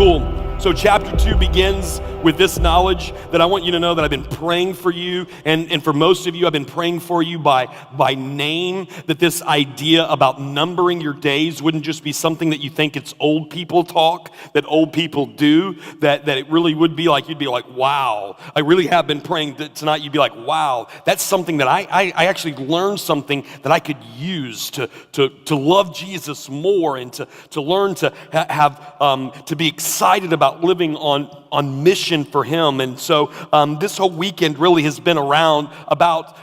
Cool. So chapter 2 begins with this knowledge that I want you to know that I've been praying for you, and for most of you, I've been praying for you by name, that this idea about numbering your days wouldn't just be something that you think it's old people talk, that old people do, that it really would be like, you'd be like, wow. I really have been praying that tonight you'd be like, wow, that's something that I actually learned something that I could use to love Jesus more, and to learn to have to be excited about living on mission for him. And so this whole weekend really has been around about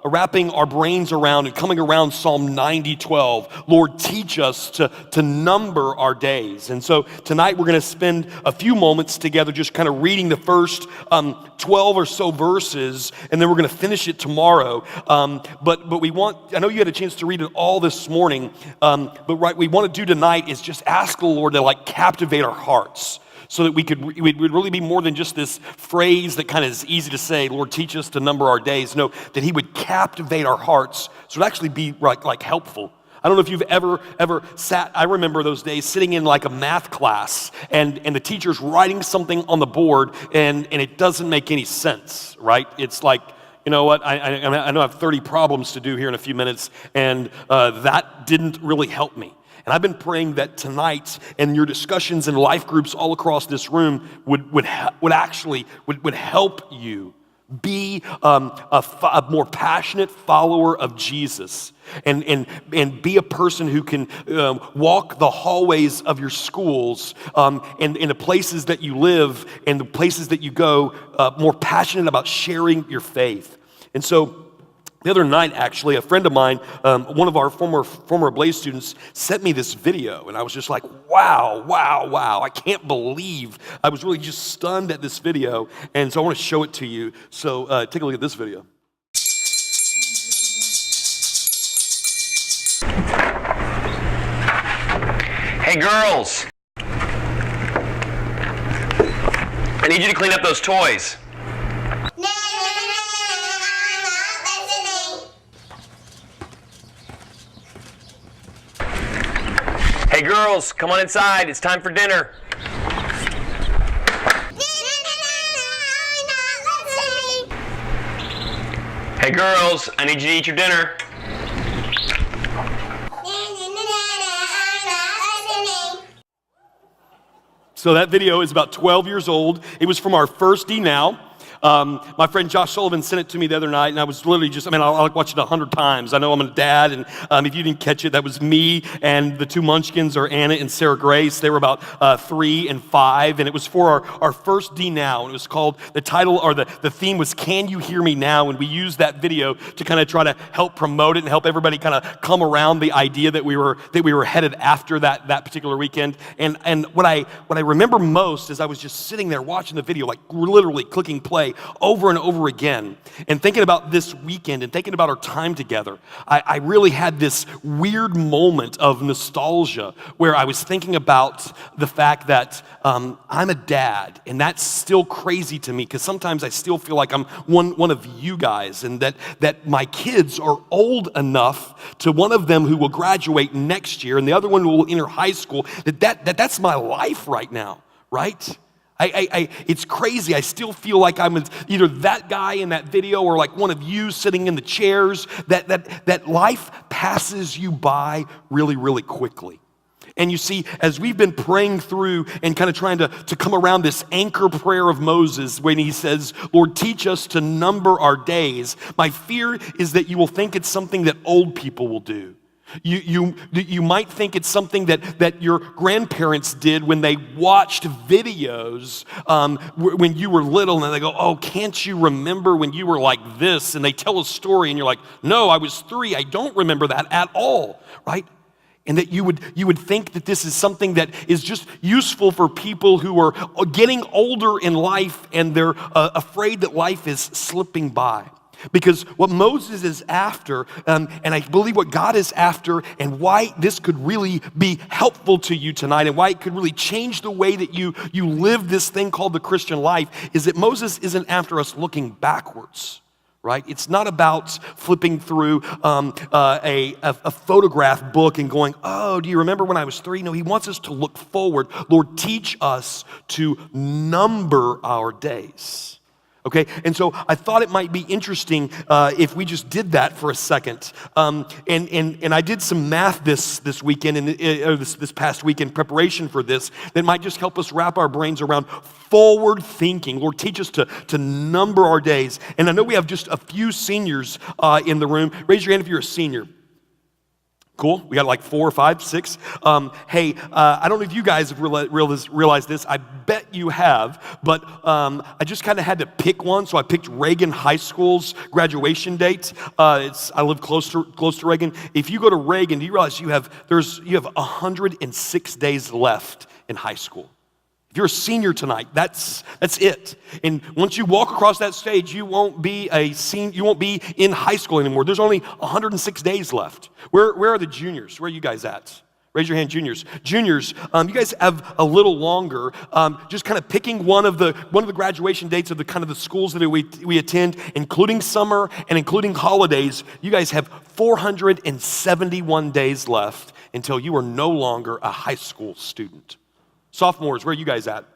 wrapping our brains around and coming around Psalm 90:12. Lord, teach us to number our days. And so tonight we're going to spend a few moments together just kind of reading the first 12 or so verses, and then we're going to finish it tomorrow. But we want, I know you had a chance to read it all this morning, but what we want to do tonight is just ask the Lord to captivate our hearts, so that we'd really be more than just this phrase that kind of is easy to say, Lord, teach us to number our days. No, that he would captivate our hearts, so it'd actually be like helpful. I don't know if you've ever sat, I remember those days sitting in like a math class, and the teacher's writing something on the board, and it doesn't make any sense, right? It's like, you know what, I know I have 30 problems to do here in a few minutes, and that didn't really help me. And I've been praying that tonight, and your discussions in life groups all across this room would help you be a more passionate follower of Jesus, and be a person who can walk the hallways of your schools, and in the places that you live and the places that you go, more passionate about sharing your faith. And so the other night, actually, a friend of mine, one of our former Ablaze students, sent me this video, and I was just like, wow. I can't believe, I was really just stunned at this video, and so I want to show it to you. So take a look at this video. Hey, girls. I need you to clean up those toys. Hey girls, come on inside, it's time for dinner. Hey girls, I need you to eat your dinner. So that video is about 12 years old. It was from our first D Now. My friend Josh Sullivan sent it to me the other night, and I was literally just, I'll watch it 100 times. I know I'm a dad, and if you didn't catch it, that was me and the two munchkins are Anna and Sarah Grace. They were about 3 and 5, and it was for our first D Now, and it was called, the title, or the theme was, Can You Hear Me Now? And we used that video to kind of try to help promote it and help everybody kind of come around the idea that we were headed after that particular weekend. And what I remember most is I was just sitting there watching the video, like literally clicking play over and over again, and thinking about this weekend and thinking about our time together. I really had this weird moment of nostalgia where I was thinking about the fact that I'm a dad, and that's still crazy to me, because sometimes I still feel like I'm one of you guys, and that my kids are old enough, to one of them who will graduate next year and the other one will enter high school, that's my life right now, right? It's crazy. I still feel like I'm either that guy in that video or like one of you sitting in the chairs, that life passes you by really, really quickly. And you see, as we've been praying through and kind of trying to come around this anchor prayer of Moses, when he says, Lord, teach us to number our days, my fear is that you will think it's something that old people will do. You might think it's something that your grandparents did when they watched videos when you were little, and they go, oh, can't you remember when you were like this? And they tell a story, and you're like, no, I was 3. I don't remember that at all, right? And that you would think that this is something that is just useful for people who are getting older in life, and they're afraid that life is slipping by. Because what Moses is after, and I believe what God is after, and why this could really be helpful to you tonight, and why it could really change the way that you live this thing called the Christian life, is that Moses isn't after us looking backwards, right? It's not about flipping through a photograph book and going, oh, do you remember when I was 3? No, he wants us to look forward. Lord, teach us to number our days. Okay, and so I thought it might be interesting if we just did that for a second. And I did some math this weekend, this past week in preparation for this, that might just help us wrap our brains around forward thinking. Lord, teach us to number our days. And I know we have just a few seniors in the room. Raise your hand if you're a senior. Cool. We got like 4 or 5, 6. Hey, I don't know if you guys have realized this. I bet you have, but I just kind of had to pick one. So I picked Reagan High School's graduation date. I live close to Reagan. If you go to Reagan, do you realize you have 106 days left in high school? If you're a senior tonight, that's it. And once you walk across that stage, you won't be you won't be in high school anymore. There's only 106 days left. Where are the juniors? Where are you guys at? Raise your hand, juniors. Juniors, you guys have a little longer. Just kind of picking one of the graduation dates of the schools that we attend, including summer and including holidays. You guys have 471 days left until you are no longer a high school student. Sophomores, where are you guys at? All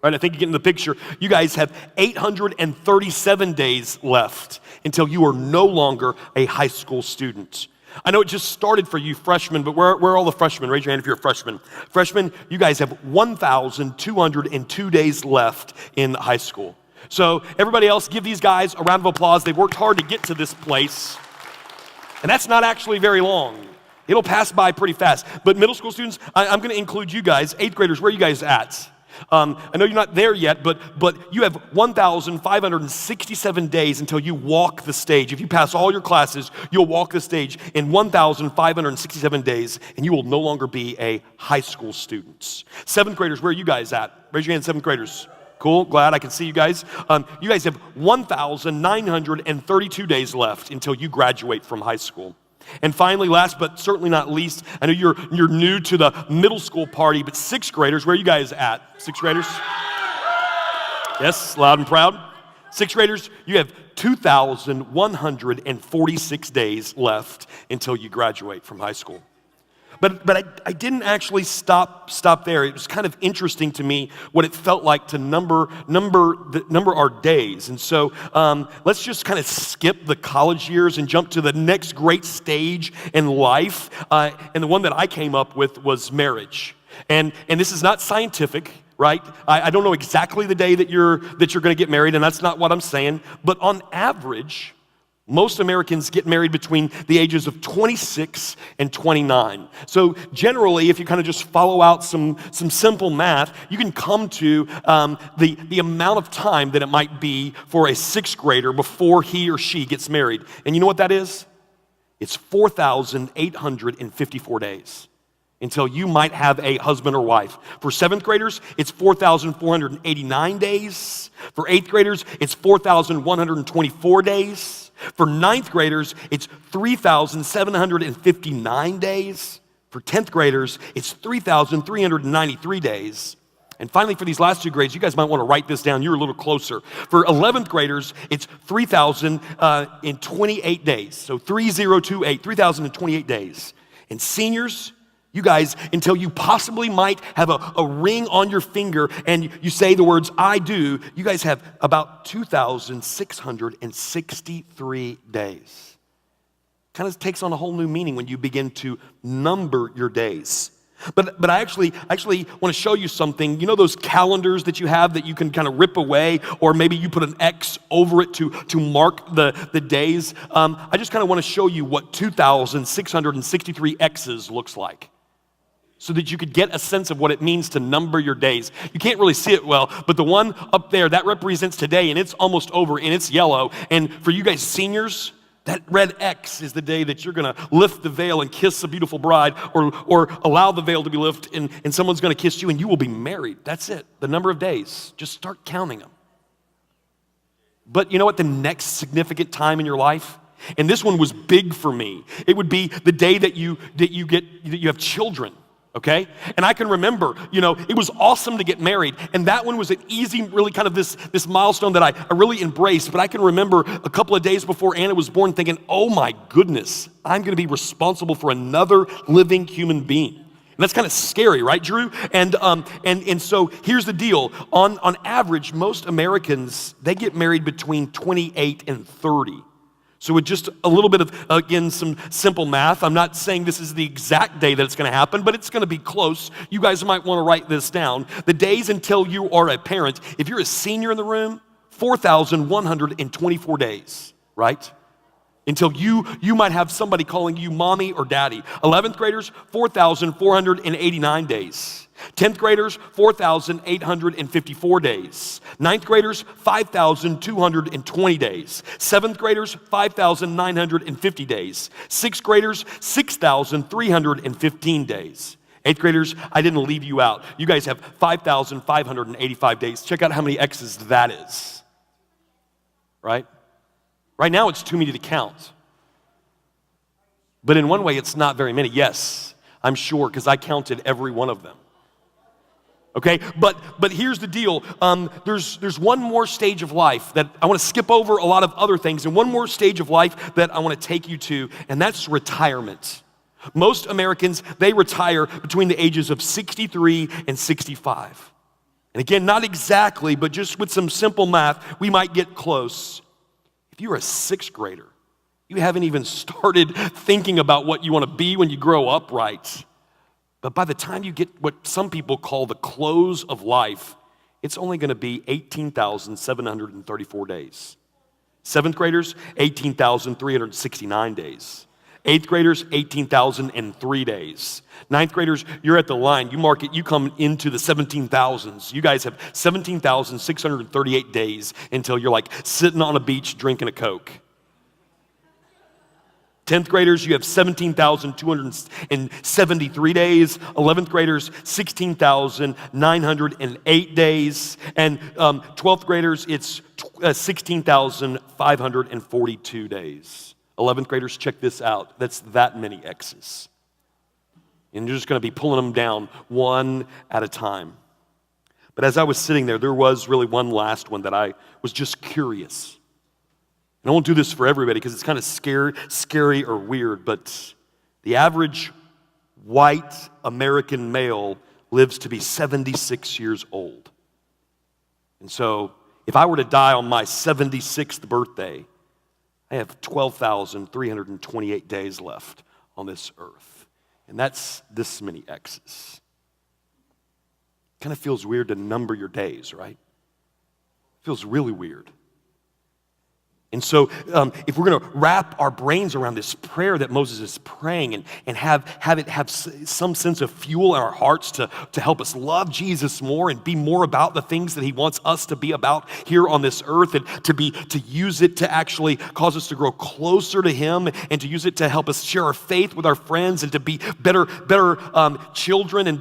right, I think you get in the picture. You guys have 837 days left until you are no longer a high school student. I know it just started for you freshmen, but where are all the freshmen? Raise your hand if you're a freshman. Freshmen, you guys have 1,202 days left in high school. So everybody else, give these guys a round of applause. They've worked hard to get to this place. And that's not actually very long. It'll pass by pretty fast. But middle school students, I'm going to include you guys. 8th graders, where are you guys at? I know you're not there yet, but you have 1,567 days until you walk the stage. If you pass all your classes, you'll walk the stage in 1,567 days, and you will no longer be a high school student. 7th graders, where are you guys at? Raise your hand, 7th graders. Cool, glad I can see you guys. You guys have 1,932 days left until you graduate from high school. And finally, last but certainly not least, I know you're new to the middle school party, but 6th graders, where are you guys at? 6th graders? Yes, loud and proud. 6th graders, you have 2,146 days left until you graduate from high school. But I didn't actually stop there. It was kind of interesting to me what it felt like to number our days. And so let's just kind of skip the college years and jump to the next great stage in life. And the one that I came up with was marriage. And this is not scientific, right? I don't know exactly the day that you're going to get married, and that's not what I'm saying. But on average, most Americans get married between the ages of 26 and 29. So generally, if you kind of just follow out some simple math, you can come to the amount of time that it might be for a 6th grader before he or she gets married. And you know what that is? It's 4,854 days until you might have a husband or wife. For 7th graders, it's 4,489 days. For 8th graders, it's 4,124 days. For 9th graders, it's 3,759 days. For 10th graders, it's 3,393 days. And finally, for these last 2 grades, you guys might want to write this down. You're a little closer. For 11th graders, it's 3,028 days. So 3028, 3,028 days. And seniors, you guys, until you possibly might have a ring on your finger and you say the words, I do, you guys have about 2,663 days. Kind of takes on a whole new meaning when you begin to number your days. But I actually want to show you something. You know those calendars that you have that you can kind of rip away, or maybe you put an X over it to mark the days? I just kind of want to show you what 2,663 X's looks like, so that you could get a sense of what it means to number your days. You can't really see it well, but the one up there, that represents today, and it's almost over, and it's yellow. And for you guys seniors, that red X is the day that you're going to lift the veil and kiss a beautiful bride, or allow the veil to be lifted, and someone's going to kiss you, and you will be married. That's it, the number of days. Just start counting them. But you know what the next significant time in your life? And this one was big for me. It would be the day that you have children. okay? And I can remember, it was awesome to get married, and that one was an easy, really kind of this milestone that I really embraced. But I can remember a couple of days before Anna was born thinking, oh my goodness, I'm gonna be responsible for another living human being. And that's kind of scary, right, Drew? And so here's the deal. On average, most Americans, they get married between 28 and 30. So with just a little bit of, again, some simple math, I'm not saying this is the exact day that it's going to happen, but it's going to be close. You guys might want to write this down. The days until you are a parent, if you're a senior in the room, 4,124 days, right? Until you might have somebody calling you mommy or daddy. 11th graders, 4,489 days. 10th graders, 4,854 days. 9th graders, 5,220 days. 7th graders, 5,950 days. 6th graders, 6,315 days. 8th graders, I didn't leave you out. You guys have 5,585 days. Check out how many X's that is, right? Right now, it's too many to count. But in one way, it's not very many. Yes, I'm sure, because I counted every one of them. Okay, but here's the deal. There's one more stage of life that I want to skip over a lot of other things, and one more stage of life that I want to take you to, and that's retirement. Most Americans, they retire between the ages of 63 and 65. And again, not exactly, but just with some simple math, we might get close. If you're a sixth grader, you haven't even started thinking about what you want to be when you grow up, right? But by the time you get what some people call the close of life, it's only going to be 18,734 days. Seventh graders, 18,369 days. Eighth graders, 18,003 days. Ninth graders, you're at the line. You mark it, you come into the 17,000s. You guys have 17,638 days until you're like sitting on a beach drinking a Coke. 10th graders, you have 17,273 days. 11th graders, 16,908 days. And 12th graders, it's 16,542 days. 11th graders, check this out. That's that many X's. And you're just going to be pulling them down one at a time. But as I was sitting there was really one last one that I was just curious. And I won't do this for everybody because it's kind of scary or weird, but the average white American male lives to be 76 years old. And so if I were to die on my 76th birthday, I have 12,328 days left on this earth. And that's this many X's. Kind of feels weird to number your days, right? Feels really weird. And so if we're going to wrap our brains around this prayer that Moses is praying and have it have some sense of fuel in our hearts to help us love Jesus more and be more about the things that he wants us to be about here on this earth, and to use it to actually cause us to grow closer to him, and to use it to help us share our faith with our friends, and to be better children, and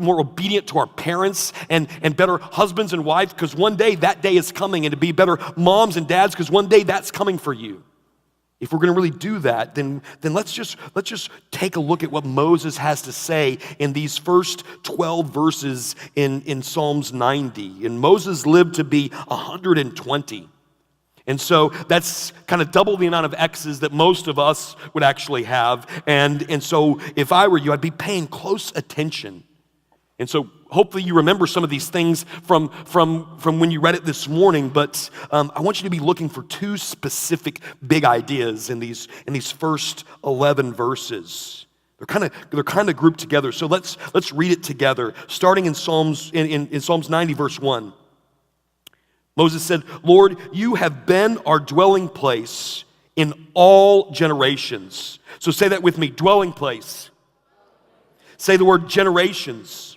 more obedient to our parents, and better husbands and wives, because one day that day is coming, and to be better moms and dads, because one day that's coming for you. If we're going to really do that, then let's just take a look at what Moses has to say in these first 12 verses in Psalms 90. And Moses lived to be 120. And so that's kind of double the amount of X's that most of us would actually have. And so if I were you, I'd be paying close attention. And so hopefully you remember some of these things from when you read it this morning, but I want you to be looking for two specific big ideas in these first 11 verses. They're kind of grouped together. So let's read it together, starting in Psalms 90 verse 1. Moses said, "Lord, you have been our dwelling place in all generations." So say that with me, dwelling place. Say the word generations.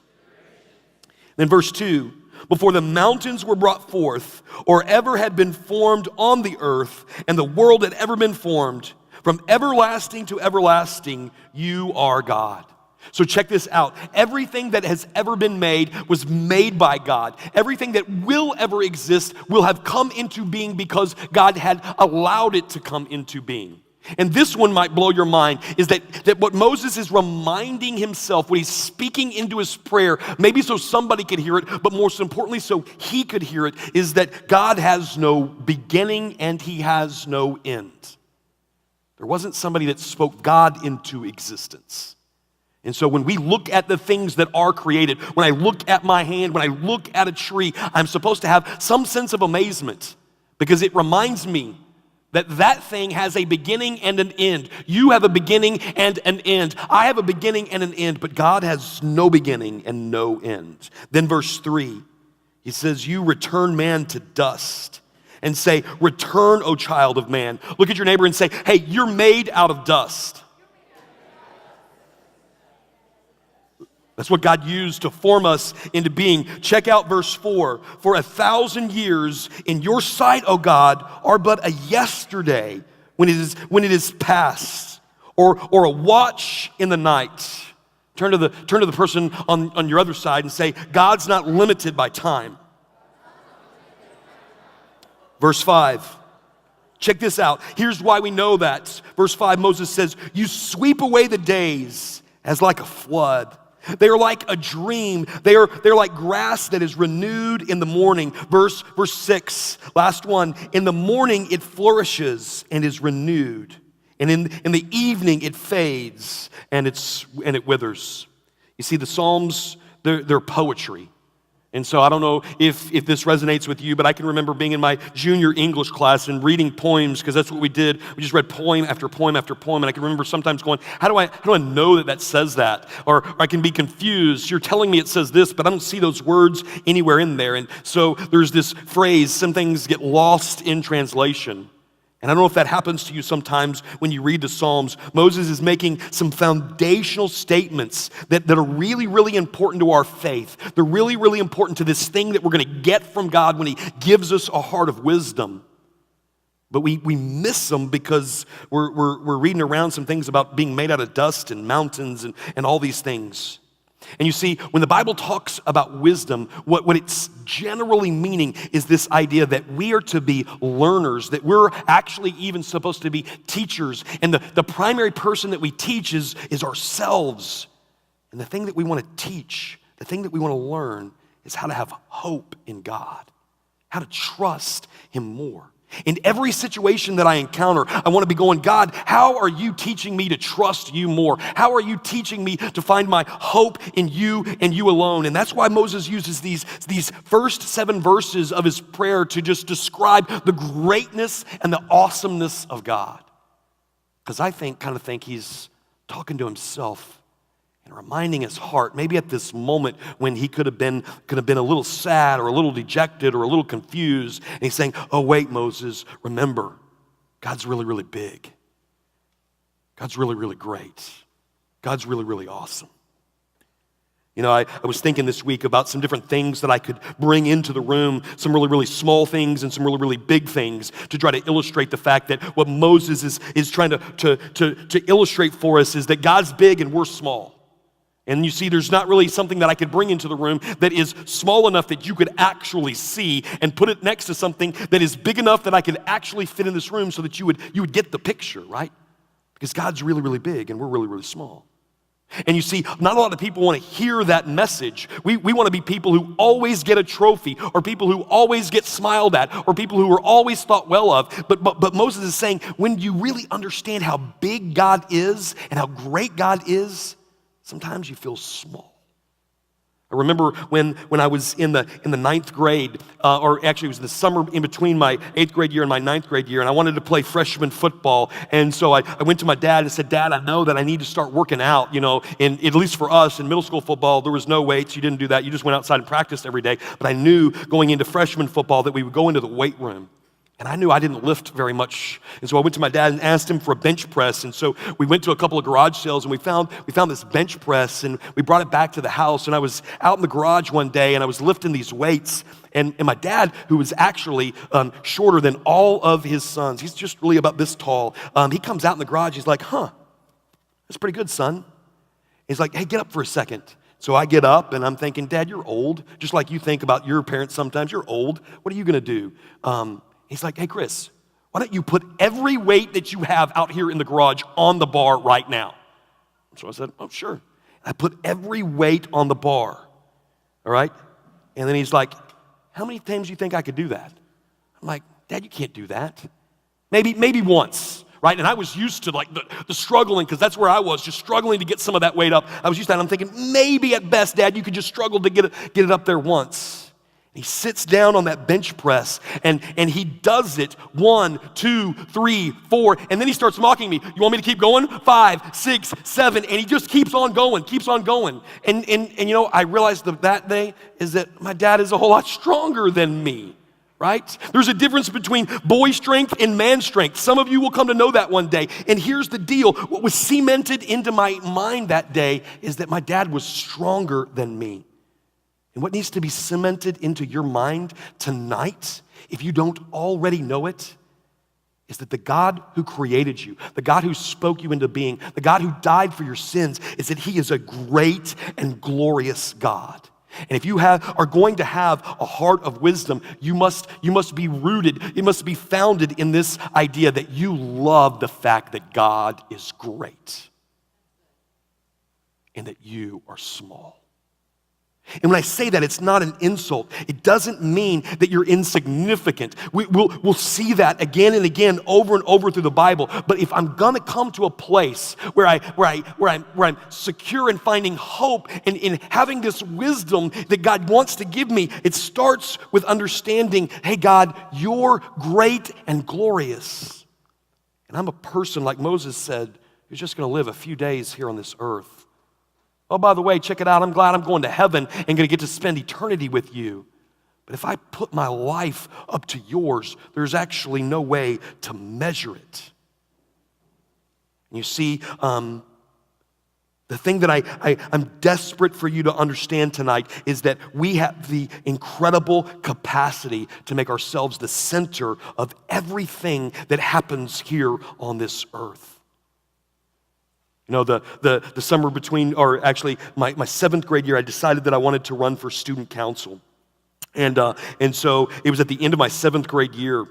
Then verse 2, "Before the mountains were brought forth, or ever had been formed on the earth, and the world had ever been formed, from everlasting to everlasting, you are God." So check this out. Everything that has ever been made was made by God. Everything that will ever exist will have come into being because God had allowed it to come into being. And this one might blow your mind, is that what Moses is reminding himself when he's speaking into his prayer, maybe so somebody could hear it, but most importantly so he could hear it, is that God has no beginning and he has no end. There wasn't somebody that spoke God into existence. And so when we look at the things that are created, when I look at my hand, when I look at a tree, I'm supposed to have some sense of amazement because it reminds me that thing has a beginning and an end. You have a beginning and an end. I have a beginning and an end, but God has no beginning and no end. Then verse 3, he says, you return man to dust and say, return, O child of man. Look at your neighbor and say, hey, you're made out of dust. That's what God used to form us into being. Check out verse 4. For 1,000 years in your sight, O God, are but a yesterday when it is past, or a watch in the night. Turn to the person on your other side and say, God's not limited by time. Verse 5. Check this out. Here's why we know that. Verse 5, Moses says, you sweep away the days as like a flood. They are like a dream. They're like grass that is renewed in the morning. Verse 6, last one. In the morning it flourishes and is renewed. And in the evening it fades and it withers. You see, the Psalms, they're poetry. And so I don't know if this resonates with you, but I can remember being in my junior English class and reading poems, because that's what we did. We just read poem after poem after poem, and I can remember sometimes going, how do I know that says that? Or I can be confused. You're telling me it says this, but I don't see those words anywhere in there. And so there's this phrase, some things get lost in translation. And I don't know if that happens to you sometimes when you read the Psalms. Moses is making some foundational statements that are really, really important to our faith. They're really, really important to this thing that we're going to get from God when he gives us a heart of wisdom. But we miss them because we're reading around some things about being made out of dust and mountains and all these things. And you see, when the Bible talks about wisdom, what it's generally meaning is this idea that we are to be learners, that we're actually even supposed to be teachers. And the primary person that we teach is ourselves. And the thing that we want to teach, the thing that we want to learn is how to have hope in God, how to trust him more. In every situation that I encounter, I want to be going, God, how are you teaching me to trust you more? How are you teaching me to find my hope in you and you alone? And that's why Moses uses these first 7 verses of his prayer to just describe the greatness and the awesomeness of God. Because I kind of think he's talking to himself and reminding his heart, maybe at this moment when he could have been a little sad or a little dejected or a little confused. And he's saying, oh, wait, Moses, remember, God's really, really big. God's really, really great. God's really, really awesome. You know, I was thinking this week about some different things that I could bring into the room, some really, really small things and some really, really big things to try to illustrate the fact that what Moses is trying to illustrate for us is that God's big and we're small. And you see, there's not really something that I could bring into the room that is small enough that you could actually see and put it next to something that is big enough that I could actually fit in this room so that you would get the picture, right? Because God's really, really big and we're really, really small. And you see, not a lot of people want to hear that message. We want to be people who always get a trophy, or people who always get smiled at, or people who are always thought well of. But Moses is saying, when you really understand how big God is and how great God is, sometimes you feel small. I remember when I was in the 9th grade, or actually it was the summer in between my 8th grade year and my 9th grade year, and I wanted to play freshman football. And so I went to my dad and said, Dad, I know that I need to start working out. You know, and at least for us in middle school football, there was no weights. You didn't do that. You just went outside and practiced every day. But I knew going into freshman football that we would go into the weight room. And I knew I didn't lift very much. And so I went to my dad and asked him for a bench press. And so we went to a couple of garage sales and we found this bench press and we brought it back to the house. And I was out in the garage one day and I was lifting these weights. And my dad, who was actually shorter than all of his sons, he's just really about this tall. He comes out in the garage, he's like, that's pretty good, son. He's like, hey, get up for a second. So I get up and I'm thinking, Dad, you're old. Just like you think about your parents sometimes, you're old. What are you gonna do? He's like, hey, Chris, Why don't you put every weight that you have out here in the garage on the bar right now? So I said, oh, sure. I put every weight on the bar, all right? And then he's like, how many times do you think I could do that? I'm like, Dad, you can't do that. Maybe once, right? And I was used to like the struggling, because that's where I was, just struggling to get some of that weight up. I was used to that. I'm thinking, maybe at best, Dad, you could just struggle to get it up there once. He sits down on that bench press and he does it 1, 2, 3, 4, and then he starts mocking me. You want me to keep going? 5, 6, 7, and he just keeps on going. And you know, I realized that day is that my dad is a whole lot stronger than me, right? There's a difference between boy strength and man strength. Some of you will come to know that one day. And here's the deal. What was cemented into my mind that day is that my dad was stronger than me. And what needs to be cemented into your mind tonight, if you don't already know it, is that the God who created you, the God who spoke you into being, the God who died for your sins, is that he is a great and glorious God. And if you are going to have a heart of wisdom, you must be rooted, it must be founded in this idea that you love the fact that God is great and that you are small. And when I say that, it's not an insult. It doesn't mean that you're insignificant. We'll see that again and again, over and over through the Bible. But if I'm gonna come to a place where I'm secure in finding hope and in having this wisdom that God wants to give me, it starts with understanding, hey God, you're great and glorious. And I'm a person, like Moses said, who's just gonna live a few days here on this earth. Oh, by the way, check it out. I'm glad I'm going to heaven and going to get to spend eternity with you. But if I put my life up to yours, there's actually no way to measure it. And you see, the thing that I'm desperate for you to understand tonight is that we have the incredible capacity to make ourselves the center of everything that happens here on this earth. You know, the summer between, or actually my 7th grade year, I decided that I wanted to run for student council. And so it was at the end of my 7th grade year.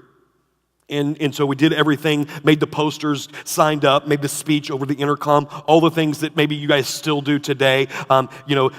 And so we did everything, made the posters, signed up, made the speech over the intercom, all the things that maybe you guys still do today.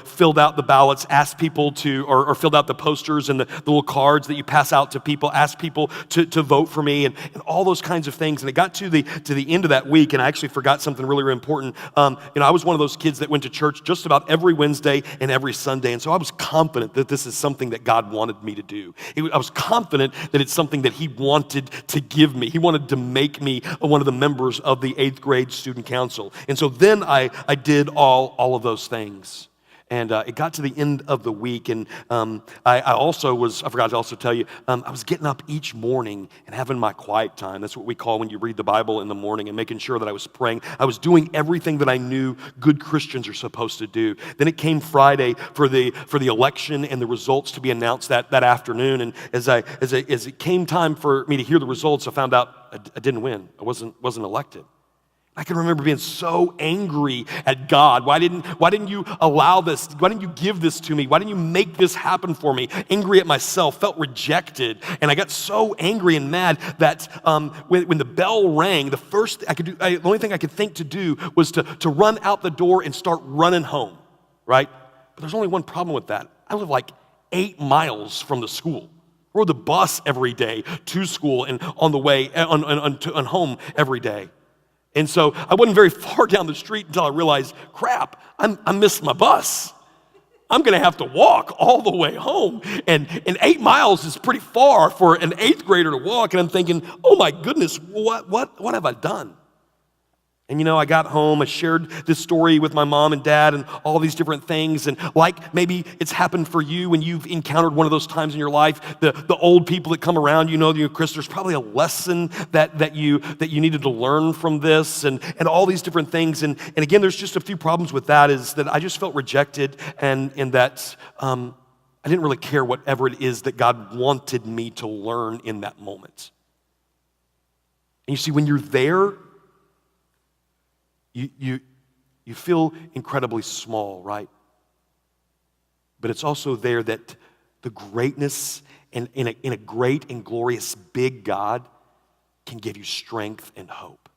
Filled out the ballots, asked people to, or filled out the posters and the little cards that you pass out to people, asked people to vote for me, and all those kinds of things. And it got to the end of that week, and I actually forgot something really, really important. I was one of those kids that went to church just about every Wednesday and every Sunday, and so I was confident that this is something that God wanted me to do. I was confident that it's something that he wanted to give me. He wanted to make me one of the members of the 8th grade student council. And so then I did all of those things. And it got to the end of the week, and I forgot to also tell you, I was getting up each morning and having my quiet time. That's what we call when you read the Bible in the morning, and making sure that I was praying. I was doing everything that I knew good Christians are supposed to do. Then it came Friday for the election and the results to be announced that afternoon. And as it came time for me to hear the results, I found out I didn't win. I wasn't elected. I can remember being so angry at God. Why didn't you allow this? Why didn't you give this to me? Why didn't you make this happen for me? Angry at myself, felt rejected. And I got so angry and mad that when the bell rang, the only thing I could think to do was to run out the door and start running home, right? But there's only one problem with that. I live like 8 miles from the school. I rode the bus every day to school and on the way on home every day. And so I wasn't very far down the street until I realized, crap, I missed my bus. I'm gonna have to walk all the way home. And 8 miles is pretty far for an 8th grader to walk. And I'm thinking, oh my goodness, what have I done? And I got home, I shared this story with my mom and dad and all these different things. And like maybe it's happened for you when you've encountered one of those times in your life, the old people that come around, Chris, there's probably a lesson that you needed to learn from this and all these different things. And again, there's just a few problems with that, is that I just felt rejected and that I didn't really care whatever it is that God wanted me to learn in that moment. And you see, when you're there, you feel incredibly small, right? But it's also there that the greatness in a great and glorious big God can give you strength and hope.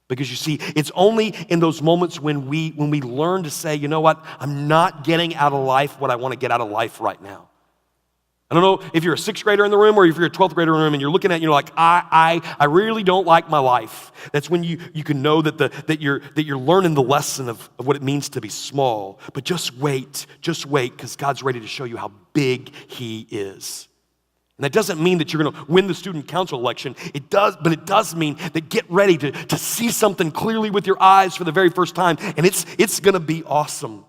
Because you see, it's only in those moments when we learn to say, you know what, I'm not getting out of life what I want to get out of life right now. I don't know if you're a 6th grader in the room or if you're a 12th grader in the room and you're looking at it and you're like, I really don't like my life. That's when you can know that you're learning the lesson of what it means to be small. But just wait, because God's ready to show you how big he is. And that doesn't mean that you're going to win the student council election. It does mean that get ready to see something clearly with your eyes for the very first time, and it's going to be awesome.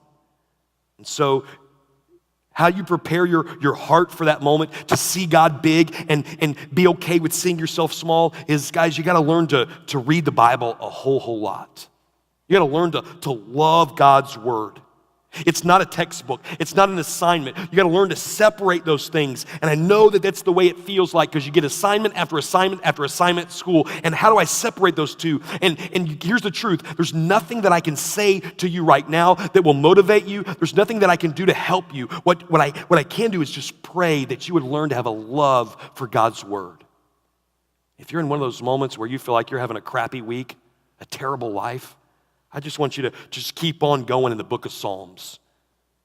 And so how you prepare your heart for that moment to see God big and be okay with seeing yourself small is, guys, you got to learn to read the Bible a whole lot. You got to learn to love God's word. It's not a textbook. It's not an assignment. You got to learn to separate those things. And I know that that's the way it feels like because you get assignment after assignment after assignment at school. And how do I separate those two? And here's the truth. There's nothing that I can say to you right now that will motivate you. There's nothing that I can do to help you. What I can do is just pray that you would learn to have a love for God's word. If you're in one of those moments where you feel like you're having a crappy week, a terrible life, I just want you to just keep on going in the book of Psalms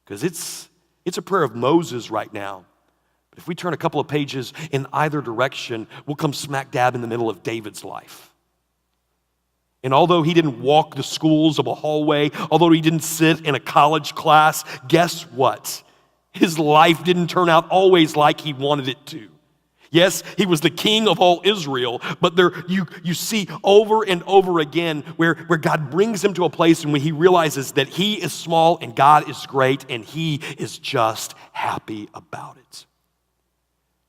because it's a prayer of Moses right now. But if we turn a couple of pages in either direction, we'll come smack dab in the middle of David's life. And although he didn't walk the schools of a hallway, although he didn't sit in a college class, guess what? His life didn't turn out always like he wanted it to. Yes, he was the king of all Israel, but there you see over and over again where God brings him to a place and when he realizes that he is small and God is great and he is just happy about it.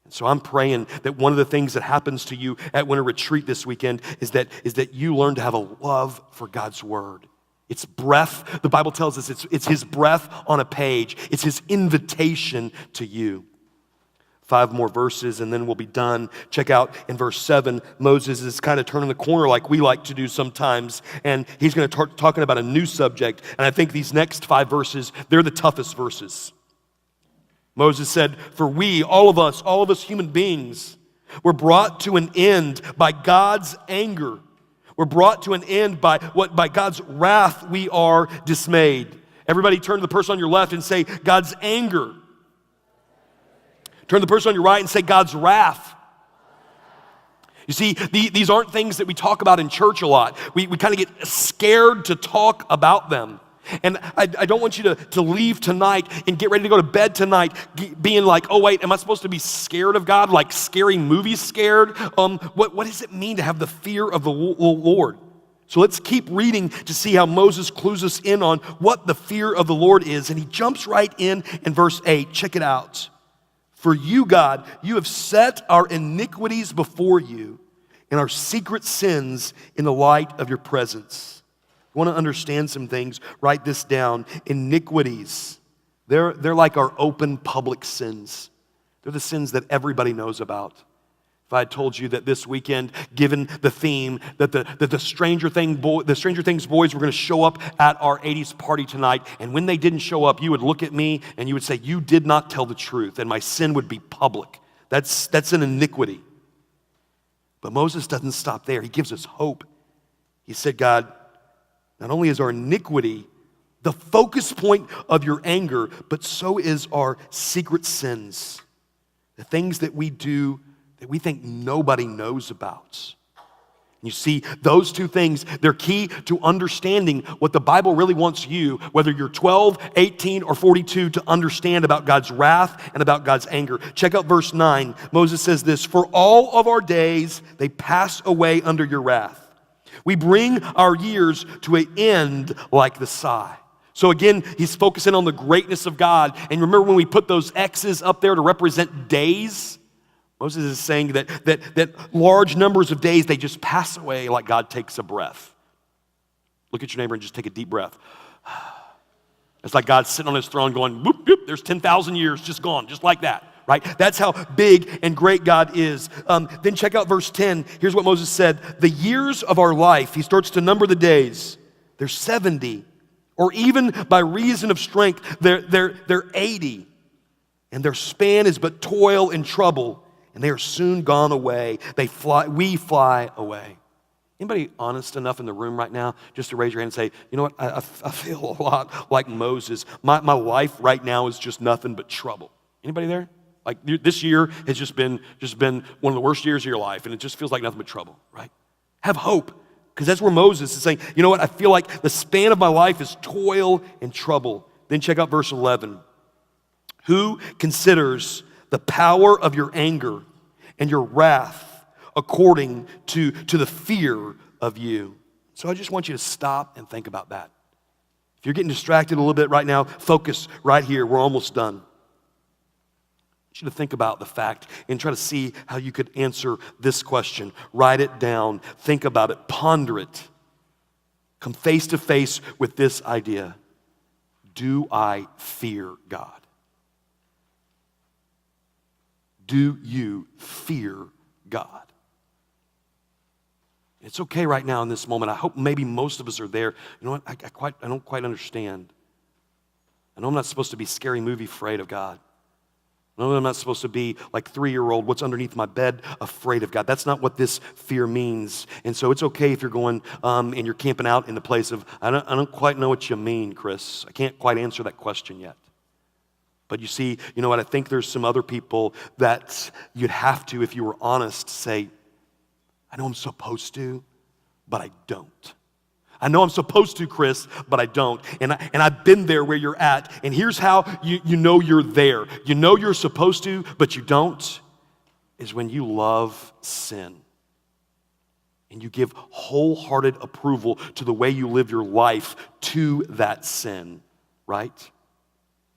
And so I'm praying that one of the things that happens to you at Winter Retreat this weekend is that you learn to have a love for God's word. It's breath. The Bible tells us it's his breath on a page. It's his invitation to you. 5 more verses and then we'll be done. Check out in verse 7, Moses is kind of turning the corner like we like to do sometimes, and he's going to start talking about a new subject. And I think these next 5 verses, they're the toughest verses. Moses said, for we, all of us human beings, were brought to an end by God's anger. We're brought to an end by God's wrath we are dismayed. Everybody turn to the person on your left and say, God's anger. Turn to the person on your right and say, God's wrath. You see, these aren't things that we talk about in church a lot. We kind of get scared to talk about them. And I don't want you to leave tonight and get ready to go to bed tonight being like, oh wait, am I supposed to be scared of God? Like scary movies scared? What does it mean to have the fear of the Lord? So let's keep reading to see how Moses clues us in on what the fear of the Lord is. And he jumps right in verse 8. Check it out. For you, God, you have set our iniquities before you and our secret sins in the light of your presence. You want to understand some things? Write this down. Iniquities, they're like our open public sins. They're the sins that everybody knows about. If I had told you that this weekend, given the theme, that the Stranger Things boys were going to show up at our 80s party tonight, and when they didn't show up, you would look at me and you would say, you did not tell the truth, and my sin would be public. That's an iniquity. But Moses doesn't stop there. He gives us hope. He said, God, not only is our iniquity the focus point of your anger, but so is our secret sins, the things that we do that we think nobody knows about. You see, those two things, they're key to understanding what the Bible really wants you, whether you're 12, 18, or 42, to understand about God's wrath and about God's anger. Check out verse 9. Moses says this, for all of our days, they pass away under your wrath. We bring our years to an end like the sigh. So again, he's focusing on the greatness of God. And remember when we put those X's up there to represent days? Moses is saying that large numbers of days, they just pass away like God takes a breath. Look at your neighbor and just take a deep breath. It's like God's sitting on his throne going, whoop, whoop, there's 10,000 years just gone, just like that, right? That's how big and great God is. Then check out verse 10. Here's what Moses said. The years of our life, he starts to number the days. They're 70, or even by reason of strength, they're 80. And their span is but toil and trouble. and they are soon gone away. We fly away. Anybody honest enough in the room right now just to raise your hand and say, you know what, I feel a lot like Moses. My life right now is just nothing but trouble. Anybody there? Like this year has just been one of the worst years of your life, and it just feels like nothing but trouble, right? Have hope, because that's where Moses is saying, you know what, I feel like the span of my life is toil and trouble. Then check out verse 11. Who considers the power of your anger and your wrath according to the fear of you? So I just want you to stop and think about that. If you're getting distracted a little bit right now, focus right here. We're almost done. I want you to think about the fact and try to see how you could answer this question. Write it down. Think about it. Ponder it. Come face to face with this idea. Do I fear God? Do you fear God? It's okay right now in this moment. I hope maybe most of us are there. You know what? I don't quite understand. I know I'm not supposed to be scary movie afraid of God. I know I'm not supposed to be like 3-year-old, what's underneath my bed, afraid of God. That's not what this fear means. And so it's okay if you're going and you're camping out in the place of, I don't quite know what you mean, Chris. I can't quite answer that question yet. But you see, you know what, I think there's some other people that you'd have to, if you were honest, say, I know I'm supposed to, but I don't. I know I'm supposed to, Chris, but I don't. And I've been there where you're at. And here's how you know you're there. You know you're supposed to, but you don't, is when you love sin. And you give wholehearted approval to the way you live your life to that sin, right?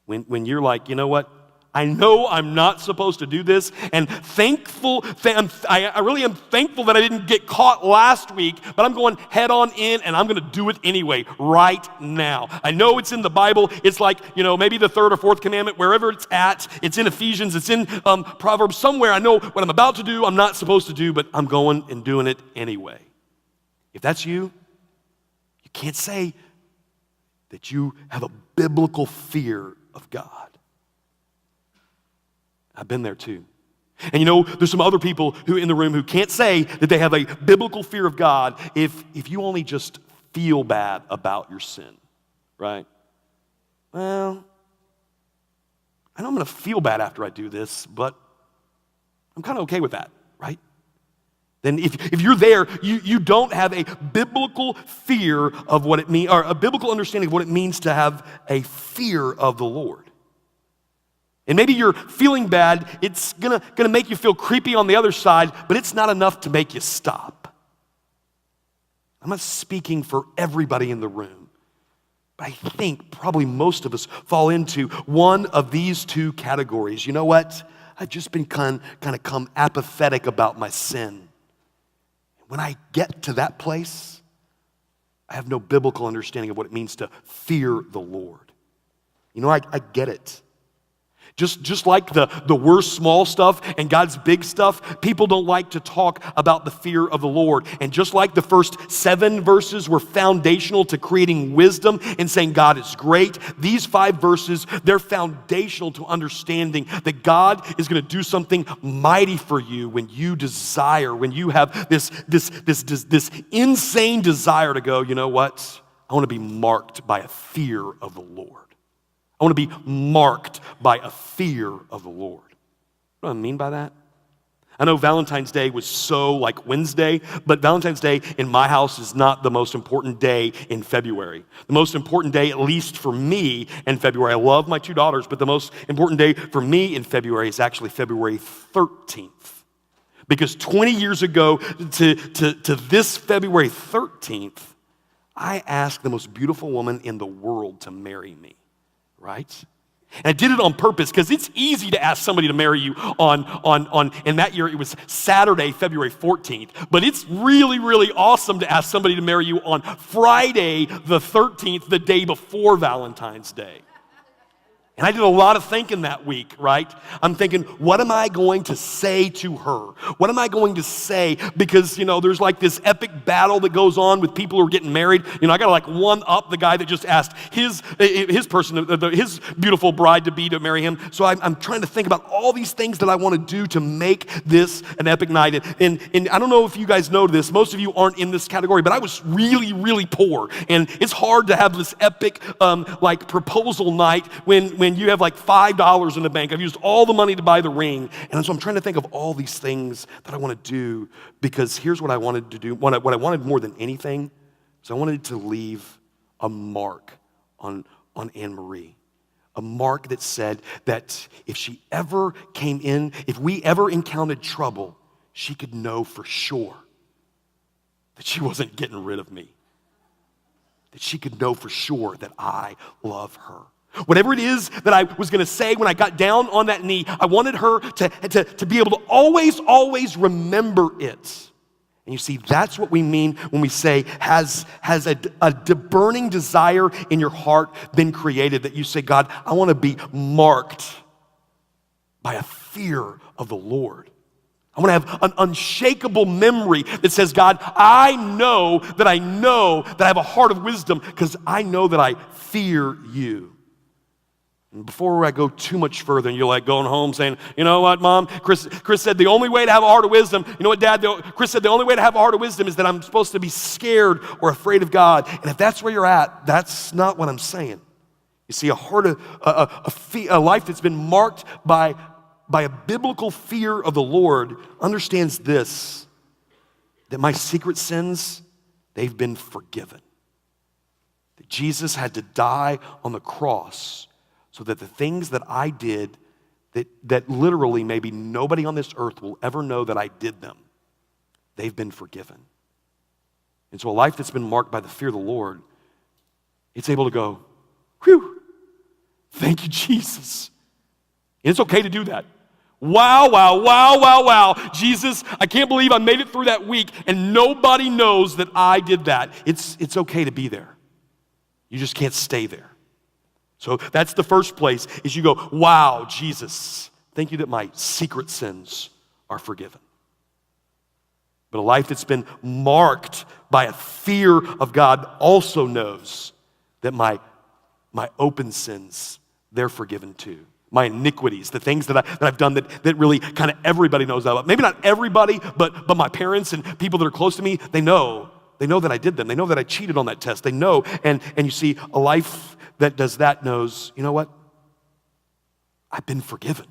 When you're like, you know what? I know I'm not supposed to do this, and I really am thankful that I didn't get caught last week, but I'm going head on in, and I'm going to do it anyway, right now. I know it's in the Bible. It's like, you know, maybe the 3rd or 4th commandment, wherever it's at. It's in Ephesians. It's in Proverbs. Somewhere I know what I'm about to do, I'm not supposed to do, but I'm going and doing it anyway. If that's you, you can't say that you have a biblical fear of God. I've been there too. And you know, there's some other people who in the room who can't say that they have a biblical fear of God if you only just feel bad about your sin, right? Well, I know I'm going to feel bad after I do this, but I'm kind of okay with that, right? Then if you're there, you don't have a biblical fear of what it means, or a biblical understanding of what it means to have a fear of the Lord. And maybe you're feeling bad, it's gonna make you feel creepy on the other side, but it's not enough to make you stop. I'm not speaking for everybody in the room, but I think probably most of us fall into one of these two categories. You know what? I've just been kind of come apathetic about my sin. When I get to that place, I have no biblical understanding of what it means to fear the Lord. You know, I get it. Just like the worst small stuff and God's big stuff, people don't like to talk about the fear of the Lord. And just like the first 7 verses were foundational to creating wisdom and saying God is great, these 5 verses, they're foundational to understanding that God is going to do something mighty for you when you desire, when you have this insane desire to go, you know what? I want to be marked by a fear of the Lord. I want to be marked by a fear of the Lord. What do I mean by that? I know Valentine's Day was so like Wednesday, but Valentine's Day in my house is not the most important day in February. The most important day, at least for me in February, I love my 2 daughters, but the most important day for me in February is actually February 13th. Because 20 years ago to this February 13th, I asked the most beautiful woman in the world to marry me. Right? And I did it on purpose because it's easy to ask somebody to marry you on, and that year it was Saturday, February 14th. But it's really, really awesome to ask somebody to marry you on Friday the 13th, the day before Valentine's Day. And I did a lot of thinking that week, right? I'm thinking, what am I going to say to her? What am I going to say? Because, there's like this epic battle that goes on with people who are getting married. I got to like one up the guy that just asked his beautiful bride-to-be to marry him. So I'm trying to think about all these things that I want to do to make this an epic night. And I don't know if you guys know this. Most of you aren't in this category, but I was really, really poor. And it's hard to have this epic like proposal night when you have like $5 in the bank. I've used all the money to buy the ring. And so I'm trying to think of all these things that I want to do, because here's what I wanted to do. What I wanted more than anything is I wanted to leave a mark on Anne-Marie. A mark that said that if she ever came in, if we ever encountered trouble, she could know for sure that she wasn't getting rid of me. That she could know for sure that I love her. Whatever it is that I was going to say when I got down on that knee, I wanted her to be able to always remember it. And you see, that's what we mean when we say, has a burning desire in your heart been created, that you say, God, I want to be marked by a fear of the Lord. I want to have an unshakable memory that says, God, I know that I have a heart of wisdom because I know that I fear you. And before I go too much further, and you're like going home saying, you know what, Mom? Chris said the only way to have a heart of wisdom, you know what, Dad? Chris said the only way to have a heart of wisdom is that I'm supposed to be scared or afraid of God. And if that's where you're at, that's not what I'm saying. You see, a life that's been marked by a biblical fear of the Lord understands this, that my secret sins, they've been forgiven. That Jesus had to die on the cross so that the things that I did, that literally maybe nobody on this earth will ever know that I did them, they've been forgiven. And so a life that's been marked by the fear of the Lord, it's able to go, whew, thank you, Jesus. And it's okay to do that. Wow. Jesus, I can't believe I made it through that week and nobody knows that I did that. It's okay to be there. You just can't stay there. So that's the first place, is you go, wow, Jesus, thank you that my secret sins are forgiven. But a life that's been marked by a fear of God also knows that my open sins, they're forgiven too. My iniquities, the things that I've done that really kind of everybody knows about. Maybe not everybody, but my parents and people that are close to me, they know that I did them. They know that I cheated on that test. They know, and you see, a life that does that knows, you know what? I've been forgiven.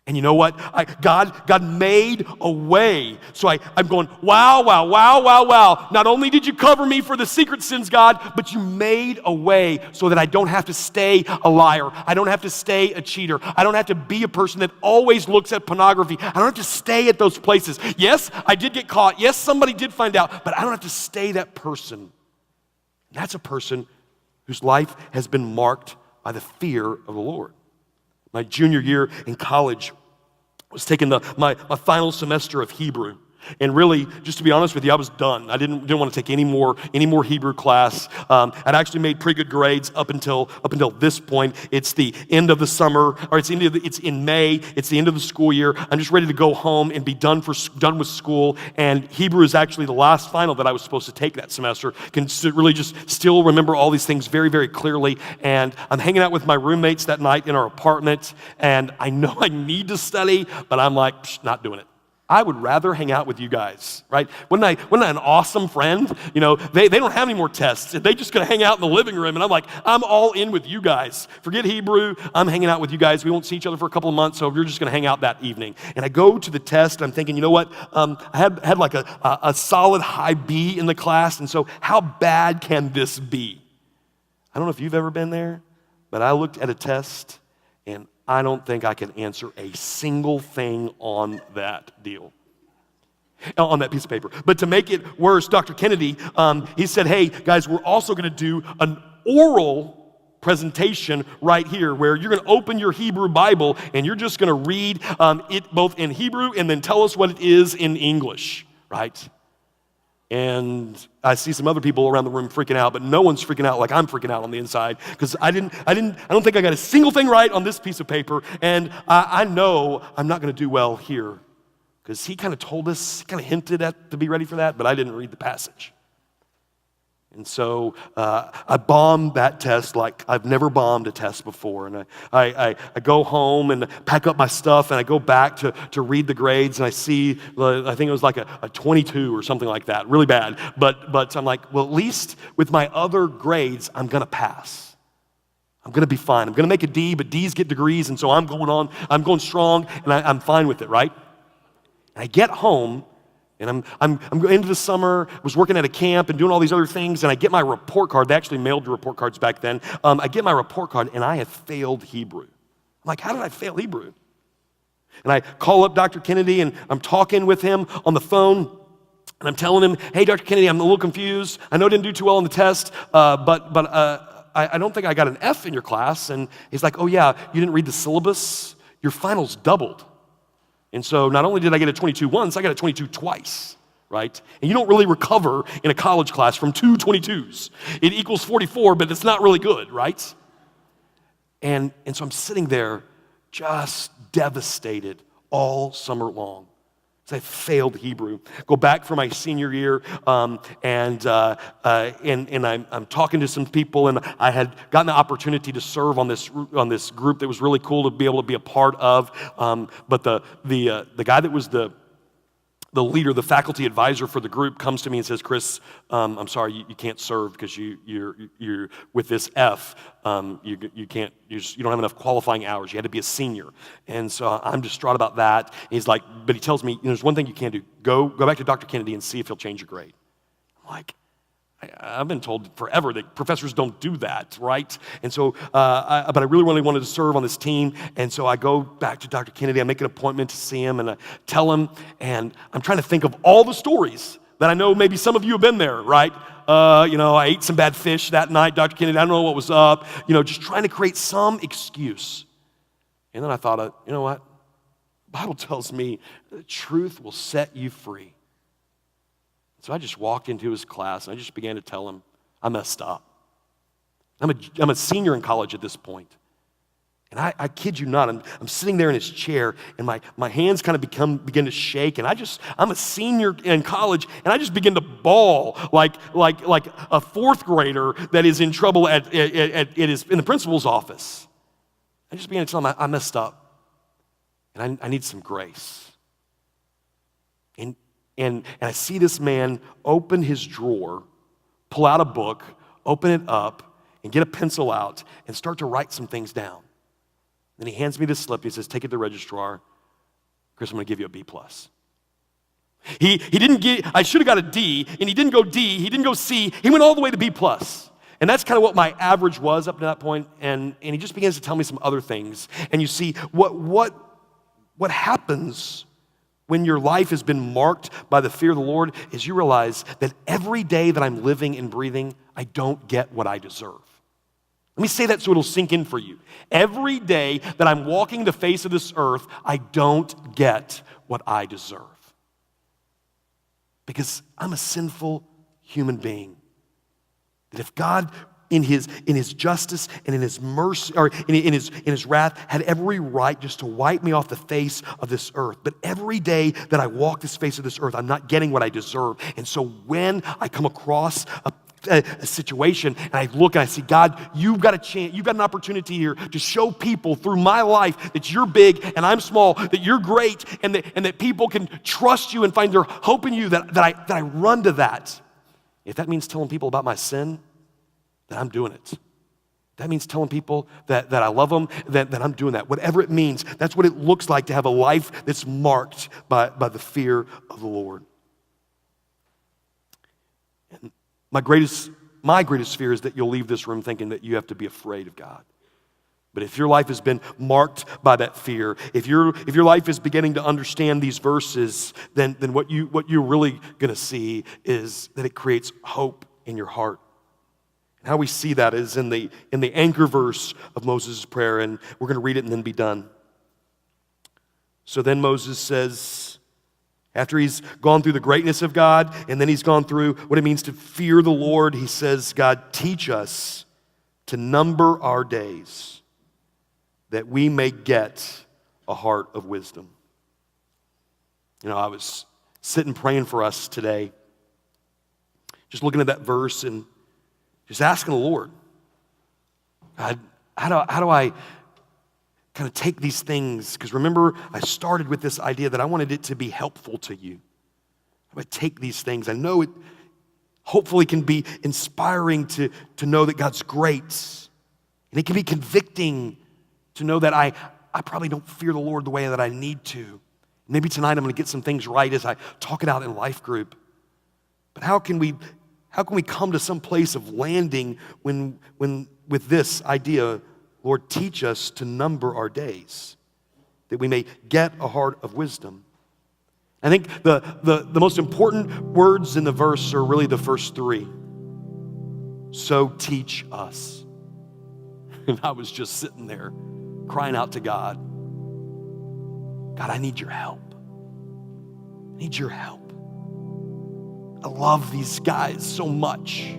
And you know what? God made a way. So I'm going, wow. Not only did you cover me for the secret sins, God, but you made a way so that I don't have to stay a liar. I don't have to stay a cheater. I don't have to be a person that always looks at pornography. I don't have to stay at those places. Yes, I did get caught. Yes, somebody did find out, but I don't have to stay that person. That's a person whose life has been marked by the fear of the Lord. My junior year in college, I was taking my final semester of Hebrew. And really, just to be honest with you, I was done. I didn't want to take any more Hebrew class. I'd actually made pretty good grades up until this point. It's the end of the summer, or it's in May. It's the end of the school year. I'm just ready to go home and be done with school. And Hebrew is actually the last final that I was supposed to take that semester. Can really just still remember all these things very, very clearly. And I'm hanging out with my roommates that night in our apartment, and I know I need to study, but I'm like, not doing it. I would rather hang out with you guys, right? Wasn't I an awesome friend? They don't have any more tests. They're just going to hang out in the living room. And I'm like, I'm all in with you guys. Forget Hebrew. I'm hanging out with you guys. We won't see each other for a couple of months, so we're just going to hang out that evening. And I go to the test. I'm thinking, you know what? I had like a solid high B in the class. And so how bad can this be? I don't know if you've ever been there, but I looked at a test, and I don't think I can answer a single thing on that deal, on that piece of paper. But to make it worse, Dr. Kennedy, he said, hey, guys, we're also going to do an oral presentation right here where you're going to open your Hebrew Bible and you're just going to read it both in Hebrew and then tell us what it is in English, right? And I see some other people around the room freaking out, but no one's freaking out like I'm freaking out on the inside because I don't think I got a single thing right on this piece of paper, and I know I'm not going to do well here because he kind of told us, kind of hinted at to be ready for that, but I didn't read the passage. And so I bombed that test like I've never bombed a test before. And I go home and pack up my stuff and I go back to read the grades and I see, I think it was like a 22 or something like that, really bad. But I'm like, well, at least with my other grades, I'm going to pass. I'm going to be fine. I'm going to make a D, but D's get degrees, and so I'm going strong, and I'm fine with it, right? And I get home, and I'm into the summer, was working at a camp and doing all these other things, and I get my report card. They actually mailed the report cards back then. I get my report card, and I have failed Hebrew. I'm like, how did I fail Hebrew? And I call up Dr. Kennedy, and I'm talking with him on the phone, and I'm telling him, hey, Dr. Kennedy, I'm a little confused. I know I didn't do too well on the test, but I don't think I got an F in your class. And he's like, oh, yeah, you didn't read the syllabus? Your finals doubled. And so not only did I get a 22 once, I got a 22 twice, right? And you don't really recover in a college class from two 22s. It equals 44, but it's not really good, right? And so I'm sitting there just devastated all summer long. So I failed Hebrew. Go back for my senior year, and I'm talking to some people, and I had gotten the opportunity to serve on this group that was really cool to be able to be a part of. But the guy that was the leader, the faculty advisor for the group, comes to me and says, Chris, I'm sorry, you can't serve because you're with this F. You don't have enough qualifying hours. You had to be a senior. And so I'm distraught about that. And he's like, but he tells me, there's one thing you can't do. Go back to Dr. Kennedy and see if he'll change your grade. I'm like, I've been told forever that professors don't do that, right? And so, but I really wanted to serve on this team, and so I go back to Dr. Kennedy. I make an appointment to see him, and I tell him, and I'm trying to think of all the stories that I know maybe some of you have been there, right? I ate some bad fish that night, Dr. Kennedy. I don't know what was up. Just trying to create some excuse. And then I thought, you know what? The Bible tells me the truth will set you free. So I just walked into his class, and I just began to tell him, I messed up. I'm a senior in college at this point. And I kid you not, I'm sitting there in his chair, and my hands kind of begin to shake, and I'm a senior in college, and I just begin to bawl like a fourth grader that is in trouble in the principal's office. I just began to tell him, I messed up, and I need some grace. And I see this man open his drawer, pull out a book, open it up, and get a pencil out and start to write some things down. Then he hands me this slip. He says, take it to the registrar. Chris, I'm going to give you a B+. He didn't get, I should have got a D, and he didn't go D, he didn't go C, he went all the way to B+. And that's kind of what my average was up to that point, and he just begins to tell me some other things. And you see, what happens when your life has been marked by the fear of the Lord is you realize that every day that I'm living and breathing, I don't get what I deserve. Let me say that so it'll sink in for you. Every day that I'm walking the face of this earth, I don't get what I deserve. Because I'm a sinful human being. That if God in his justice and in his mercy, or in his wrath, had every right just to wipe me off the face of this earth. But every day that I walk this face of this earth, I'm not getting what I deserve. And so when I come across a situation and I look and I see, God, you've got a chance, you've got an opportunity here to show people through my life that you're big and I'm small, that you're great, and that people can trust you and find their hope in you, that I run to that. If that means telling people about my sin, then I'm doing it. That means telling people that I love them, that I'm doing that. Whatever it means, that's what it looks like to have a life that's marked by the fear of the Lord. And my greatest fear is that you'll leave this room thinking that you have to be afraid of God. But if your life has been marked by that fear, if your life is beginning to understand these verses, then what you're really going to see is that it creates hope in your heart. And how we see that is in the anchor verse of Moses' prayer, and we're going to read it and then be done. So then Moses says, After he's gone through the greatness of God, and then he's gone through what it means to fear the Lord, he says, God, teach us to number our days that we may get a heart of wisdom. You know, I was sitting praying for us today, just looking at that verse and just asking the Lord, God, how do I kind of take these things? Because remember, I started with this idea that I wanted it to be helpful to you. How do I take these things? I know it hopefully can be inspiring to know that God's great. And it can be convicting to know that I probably don't fear the Lord the way that I need to. Maybe tonight I'm going to get some things right as I talk it out in life group. But how can we come to some place of landing when with this idea, Lord, teach us to number our days, that we may get a heart of wisdom. I think the most important words in the verse are really the first three. So teach us. And I was just sitting there crying out to God, God, I need your help. I need your help. I love these guys so much.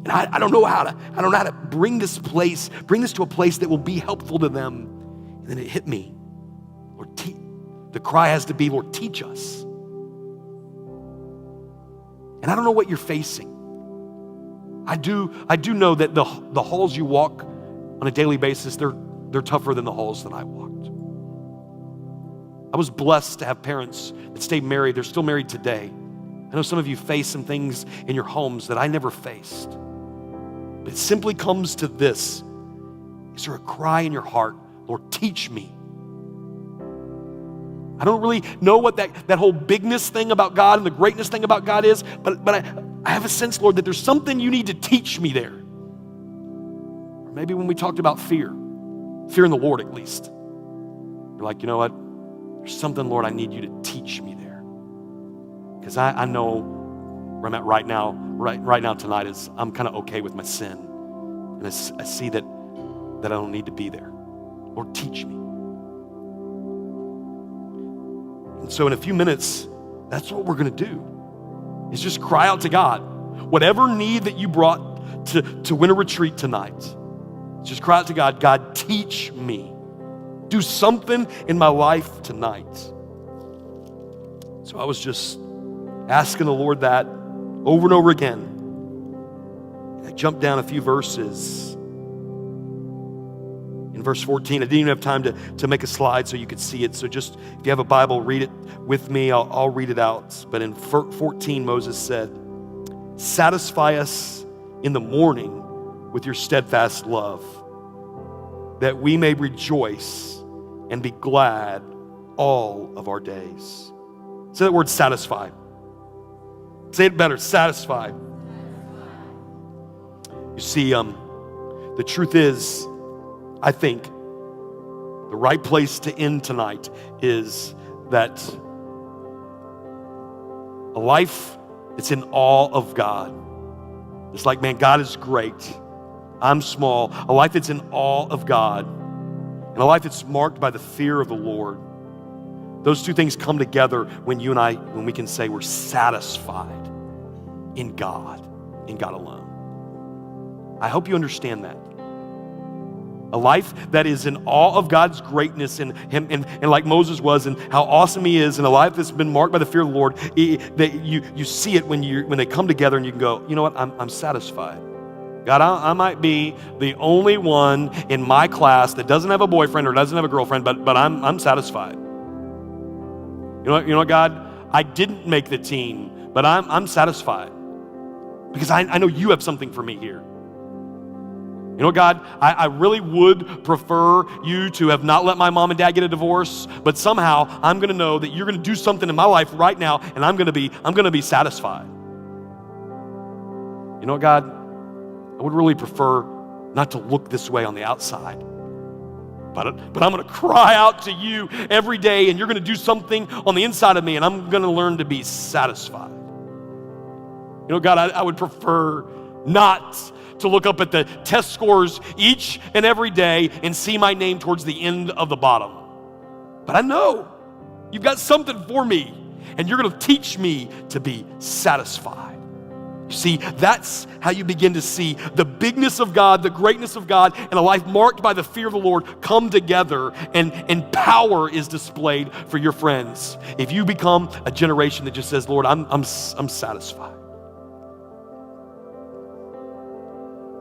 And I don't know how to bring this to a place that will be helpful to them. And then it hit me. Lord, the cry has to be, Lord, teach us. And I don't know what you're facing. I do know that the halls you walk on a daily basis, they're tougher than the halls that I walked. I was blessed to have parents that stayed married. They're still married today. I know some of you face some things in your homes that I never faced. But it simply comes to this. Is there a cry in your heart, Lord, teach me? I don't really know what that whole bigness thing about God and the greatness thing about God is, but I have a sense, Lord, that there's something you need to teach me there. Or maybe when we talked about fear in the Lord at least, you're like, you know what? There's something, Lord, I need you to teach me there. Because I know where I'm at right now tonight is I'm kind of okay with my sin. And I see that I don't need to be there. Lord, teach me. And so in a few minutes, that's what we're going to do. Is just cry out to God. Whatever need that you brought to Winter Retreat tonight, just cry out to God, God, teach me. Do something in my life tonight. So I was just asking the Lord that over and over again. I jumped down a few verses. In verse 14, I didn't even have time to make a slide so you could see it. So just, if you have a Bible, read it with me. I'll read it out. But in 14, Moses said, satisfy us in the morning with your steadfast love, that we may rejoice and be glad all of our days. Say that word, satisfy. Say it better, satisfy. You see, the truth is, I think the right place to end tonight is that a life that's in awe of God. It's like, man, God is great. I'm small. A life that's in awe of God. And a life that's marked by the fear of the Lord. Those two things come together when we can say we're satisfied in God alone. I hope you understand that. A life that is in awe of God's greatness and like Moses was and how awesome he is, and a life that's been marked by the fear of the Lord, that you see it when they come together and you can go, you know what, I'm satisfied. God, I might be the only one in my class that doesn't have a boyfriend or doesn't have a girlfriend, but I'm satisfied. You know what, God, I didn't make the team, but I'm satisfied because I know you have something for me here. You know, God, I really would prefer you to have not let my mom and dad get a divorce, but somehow I'm going to know that you're going to do something in my life right now, and I'm going to be satisfied. You know what, God, I would really prefer not to look this way on the outside, but I'm going to cry out to you every day, and you're going to do something on the inside of me, and I'm going to learn to be satisfied. You know, God, I would prefer not to look up at the test scores each and every day and see my name towards the end of the bottom. But I know You've got something for me, and you're going to teach me to be satisfied. You see, that's how you begin to see the bigness of God, the greatness of God, and a life marked by the fear of the Lord come together, and power is displayed for your friends. If you become a generation that just says, Lord, I'm satisfied.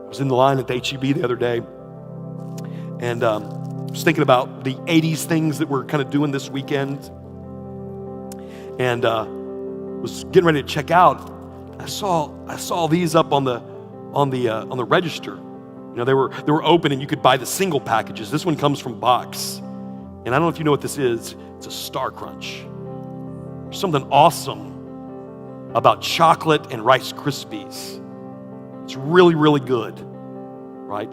I was in the line at the HEB the other day, and I was thinking about the 80s things that we're kind of doing this weekend, and was getting ready to check out. I saw these up on the register. You know, they were open and you could buy the single packages. This one comes from Box. And I don't know if you know what this is. It's a Star Crunch. There's something awesome about chocolate and Rice Krispies. It's really, really good, right?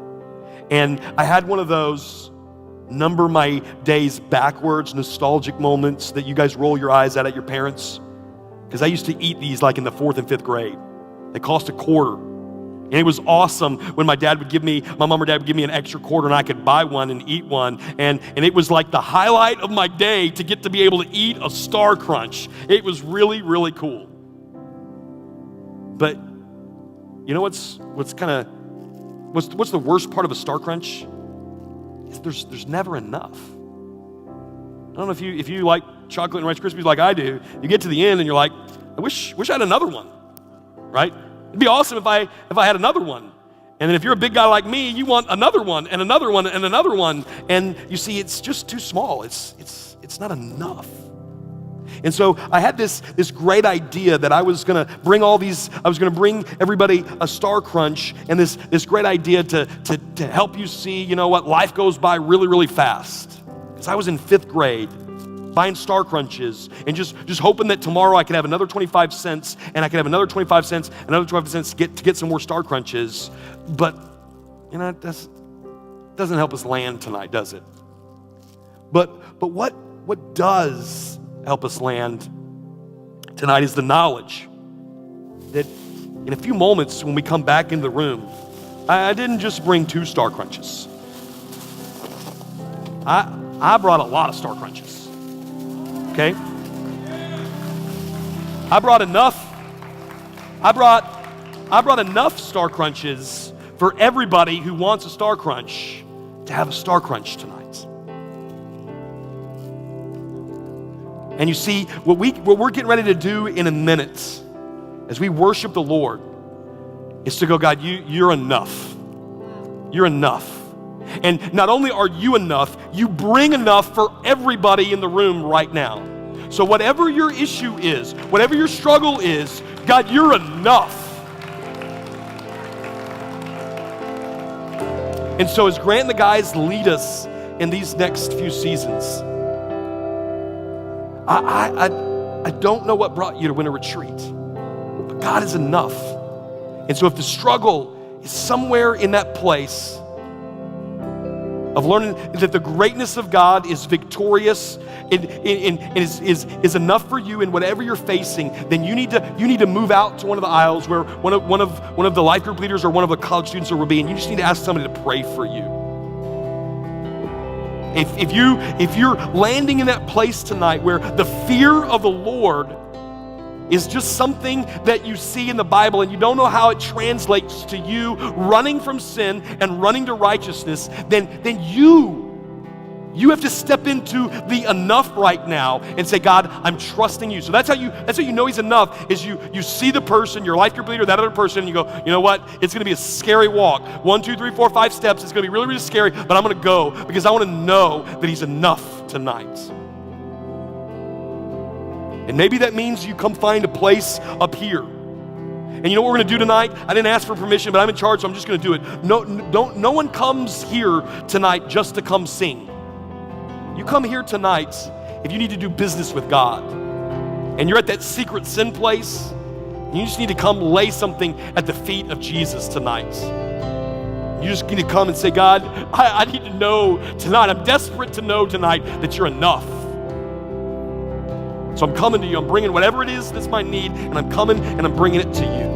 And I had one of those number my days backwards, nostalgic moments that you guys roll your eyes at your parents. Because I used to eat these like in the 4th and 5th grade. They cost $0.25. And it was awesome when my mom or dad would give me an extra quarter and I could buy one and eat one. And it was like the highlight of my day to get to be able to eat a Star Crunch. It was really, really cool. But you know what's the worst part of a Star Crunch? Is there's never enough. I don't know if you like chocolate and Rice Krispies like I do. You get to the end and you're like, I wish I had another one, right? It'd be awesome if I had another one. And then if you're a big guy like me, you want another one and another one and another one. And you see, it's just too small. It's not enough. And so I had this great idea that I was gonna bring everybody a Star Crunch, and this great idea to help you see, you know what, life goes by really, really fast. Because I was in 5th grade buying Star Crunches and just hoping that tomorrow I could have another 25 cents and I could have another 25 cents, another 25 cents to get some more Star Crunches. But, you know, that doesn't help us land tonight, does it? But what does help us land tonight is the knowledge that in a few moments when we come back into the room, I didn't just bring 2 Star Crunches. I brought a lot of Star Crunches, okay? I brought enough Star Crunches for everybody who wants a Star Crunch to have a Star Crunch tonight. And you see, what we're getting ready to do in a minute as we worship the Lord is to go, God, you're enough. You're enough. And not only are you enough, you bring enough for everybody in the room right now. So whatever your issue is, whatever your struggle is, God, you're enough. And so as Grant and the guys lead us in these next few seasons, I don't know what brought you to Winter Retreat, but God is enough. And so if the struggle is somewhere in that place of learning that the greatness of God is victorious and is enough for you in whatever you're facing, then you need to move out to one of the aisles where one of the life group leaders or one of the college students will be, and you just need to ask somebody to pray for you. If you're landing in that place tonight where the fear of the Lord is just something that you see in the Bible and you don't know how it translates to you running from sin and running to righteousness, then you have to step into the enough right now and say, God, I'm trusting you. So that's how you know he's enough, is you see the person, your life group leader, that other person, and you go, you know what? It's gonna be a scary walk. 1, 2, 3, 4, 5 steps. It's gonna be really, really scary, but I'm gonna go because I wanna know that he's enough tonight. And maybe that means you come find a place up here. And you know what we're gonna do tonight? I didn't ask for permission, but I'm in charge, so I'm just gonna do it. No one comes here tonight just to come sing. You come here tonight if you need to do business with God. And you're at that secret sin place, and you just need to come lay something at the feet of Jesus tonight. You just need to come and say, God, I need to know tonight, I'm desperate to know tonight that you're enough. So I'm coming to you, I'm bringing whatever it is that's my need, and I'm coming and I'm bringing it to you.